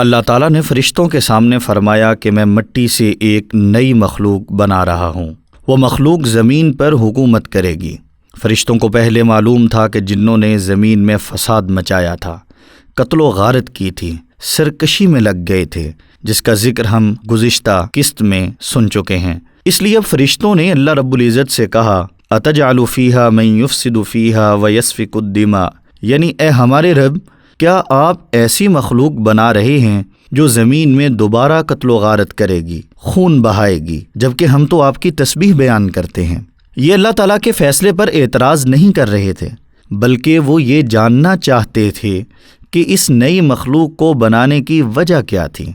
اللہ تعالیٰ نے فرشتوں کے سامنے فرمایا کہ میں مٹی سے ایک نئی مخلوق بنا رہا ہوں، وہ مخلوق زمین پر حکومت کرے گی۔ فرشتوں کو پہلے معلوم تھا کہ جنوں نے زمین میں فساد مچایا تھا، قتل و غارت کی تھی، سرکشی میں لگ گئے تھے، جس کا ذکر ہم گزشتہ قسط میں سن چکے ہیں۔ اس لیے اب فرشتوں نے اللہ رب العزت سے کہا اتجعل فیہا من یفسد فیہا ویسفک الدماء، یعنی اے ہمارے رب، کیا آپ ایسی مخلوق بنا رہے ہیں جو زمین میں دوبارہ قتل و غارت کرے گی، خون بہائے گی، جبکہ ہم تو آپ کی تسبیح بیان کرتے ہیں۔ یہ اللہ تعالیٰ کے فیصلے پر اعتراض نہیں کر رہے تھے، بلکہ وہ یہ جاننا چاہتے تھے کہ اس نئی مخلوق کو بنانے کی وجہ کیا تھی۔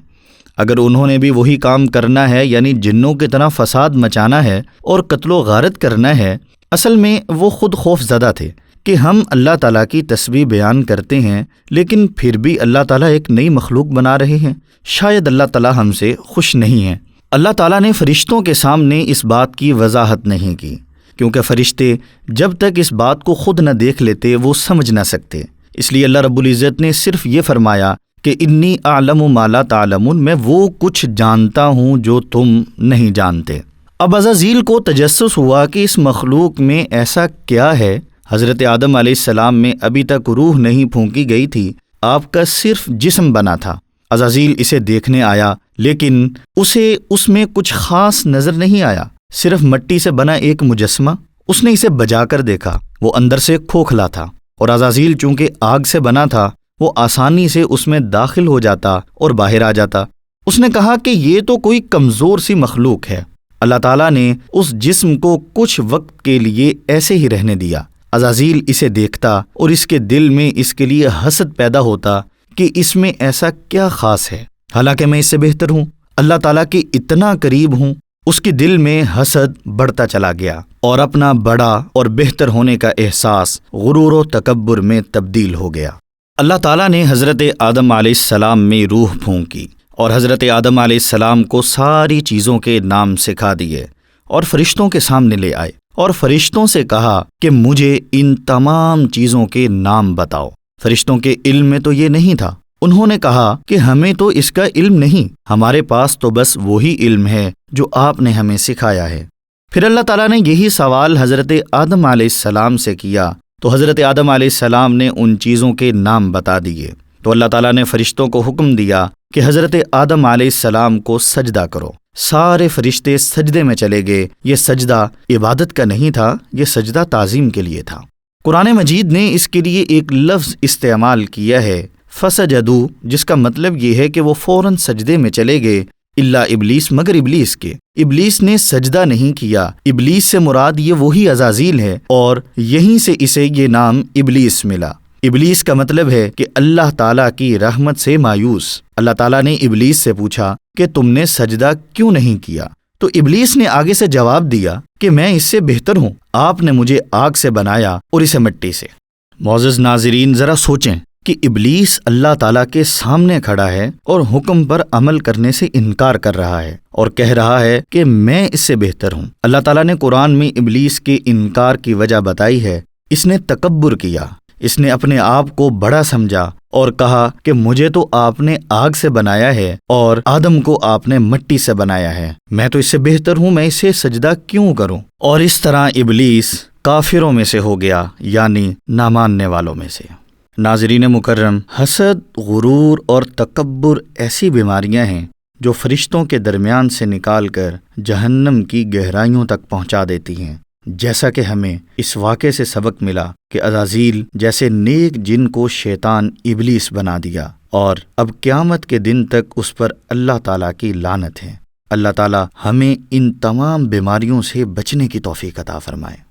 اگر انہوں نے بھی وہی کام کرنا ہے، یعنی جنوں کی طرح فساد مچانا ہے اور قتل و غارت کرنا ہے، اصل میں وہ خود خوف زدہ تھے کہ ہم اللہ تعالیٰ کی تسبیح بیان کرتے ہیں لیکن پھر بھی اللہ تعالیٰ ایک نئی مخلوق بنا رہے ہیں، شاید اللہ تعالیٰ ہم سے خوش نہیں ہیں۔ اللہ تعالیٰ نے فرشتوں کے سامنے اس بات کی وضاحت نہیں کی، کیونکہ فرشتے جب تک اس بات کو خود نہ دیکھ لیتے وہ سمجھ نہ سکتے۔ اس لیے اللہ رب العزت نے صرف یہ فرمایا کہ انی اعلم ما لا تعلمون، میں وہ کچھ جانتا ہوں جو تم نہیں جانتے۔ اب عزازیل کو تجسس ہوا کہ اس مخلوق میں ایسا کیا ہے۔ حضرت آدم علیہ السلام میں ابھی تک روح نہیں پھونکی گئی تھی، آپ کا صرف جسم بنا تھا۔ عزازیل اسے دیکھنے آیا لیکن اسے اس میں کچھ خاص نظر نہیں آیا، صرف مٹی سے بنا ایک مجسمہ۔ اس نے اسے بجا کر دیکھا، وہ اندر سے کھوکھلا تھا، اور عزازیل چونکہ آگ سے بنا تھا وہ آسانی سے اس میں داخل ہو جاتا اور باہر آ جاتا۔ اس نے کہا کہ یہ تو کوئی کمزور سی مخلوق ہے۔ اللہ تعالیٰ نے اس جسم کو کچھ وقت کے لیے ایسے ہی رہنے دیا۔ عزازیل اسے دیکھتا اور اس کے دل میں اس کے لیے حسد پیدا ہوتا کہ اس میں ایسا کیا خاص ہے، حالانکہ میں اس سے بہتر ہوں، اللہ تعالیٰ کے اتنا قریب ہوں۔ اس کے دل میں حسد بڑھتا چلا گیا اور اپنا بڑا اور بہتر ہونے کا احساس غرور و تکبر میں تبدیل ہو گیا۔ اللہ تعالیٰ نے حضرت آدم علیہ السلام میں روح پھونکی اور حضرت آدم علیہ السلام کو ساری چیزوں کے نام سکھا دیے اور فرشتوں کے سامنے لے آئے اور فرشتوں سے کہا کہ مجھے ان تمام چیزوں کے نام بتاؤ۔ فرشتوں کے علم میں تو یہ نہیں تھا۔ انہوں نے کہا کہ ہمیں تو اس کا علم نہیں، ہمارے پاس تو بس وہی علم ہے جو آپ نے ہمیں سکھایا ہے۔ پھر اللہ تعالیٰ نے یہی سوال حضرت آدم علیہ السلام سے کیا تو حضرت آدم علیہ السلام نے ان چیزوں کے نام بتا دیے۔ تو اللہ تعالیٰ نے فرشتوں کو حکم دیا کہ حضرت آدم علیہ السلام کو سجدہ کرو۔ سارے فرشتے سجدے میں چلے گئے۔ یہ سجدہ عبادت کا نہیں تھا، یہ سجدہ تعظیم کے لیے تھا۔ قرآن مجید نے اس کے لیے ایک لفظ استعمال کیا ہے فسجدوا، جس کا مطلب یہ ہے کہ وہ فوراً سجدے میں چلے گئے، الا ابلیس، مگر ابلیس کے۔ ابلیس نے سجدہ نہیں کیا۔ ابلیس سے مراد یہ وہی عزازیل ہے اور یہیں سے اسے یہ نام ابلیس ملا۔ ابلیس کا مطلب ہے کہ اللہ تعالیٰ کی رحمت سے مایوس۔ اللہ تعالیٰ نے ابلیس سے پوچھا کہ تم نے سجدہ کیوں نہیں کیا؟ تو ابلیس نے آگے سے جواب دیا کہ میں اس سے بہتر ہوں، آپ نے مجھے آگ سے بنایا اور اسے مٹی سے۔ معزز ناظرین، ذرا سوچیں کہ ابلیس اللہ تعالیٰ کے سامنے کھڑا ہے اور حکم پر عمل کرنے سے انکار کر رہا ہے اور کہہ رہا ہے کہ میں اس سے بہتر ہوں۔ اللہ تعالیٰ نے قرآن میں ابلیس کے انکار کی وجہ بتائی ہے۔ اس نے تکبر کیا، اس نے اپنے آپ کو بڑا سمجھا اور کہا کہ مجھے تو آپ نے آگ سے بنایا ہے اور آدم کو آپ نے مٹی سے بنایا ہے، میں تو اس سے بہتر ہوں، میں اسے سجدہ کیوں کروں؟ اور اس طرح ابلیس کافروں میں سے ہو گیا، یعنی نہ ماننے والوں میں سے۔ ناظرین مکرم، حسد، غرور اور تکبر ایسی بیماریاں ہیں جو فرشتوں کے درمیان سے نکال کر جہنم کی گہرائیوں تک پہنچا دیتی ہیں، جیسا کہ ہمیں اس واقعے سے سبق ملا کہ عزازیل جیسے نیک جن کو شیطان ابلیس بنا دیا اور اب قیامت کے دن تک اس پر اللہ تعالیٰ کی لعنت ہے۔ اللہ تعالیٰ ہمیں ان تمام بیماریوں سے بچنے کی توفیق عطا فرمائے۔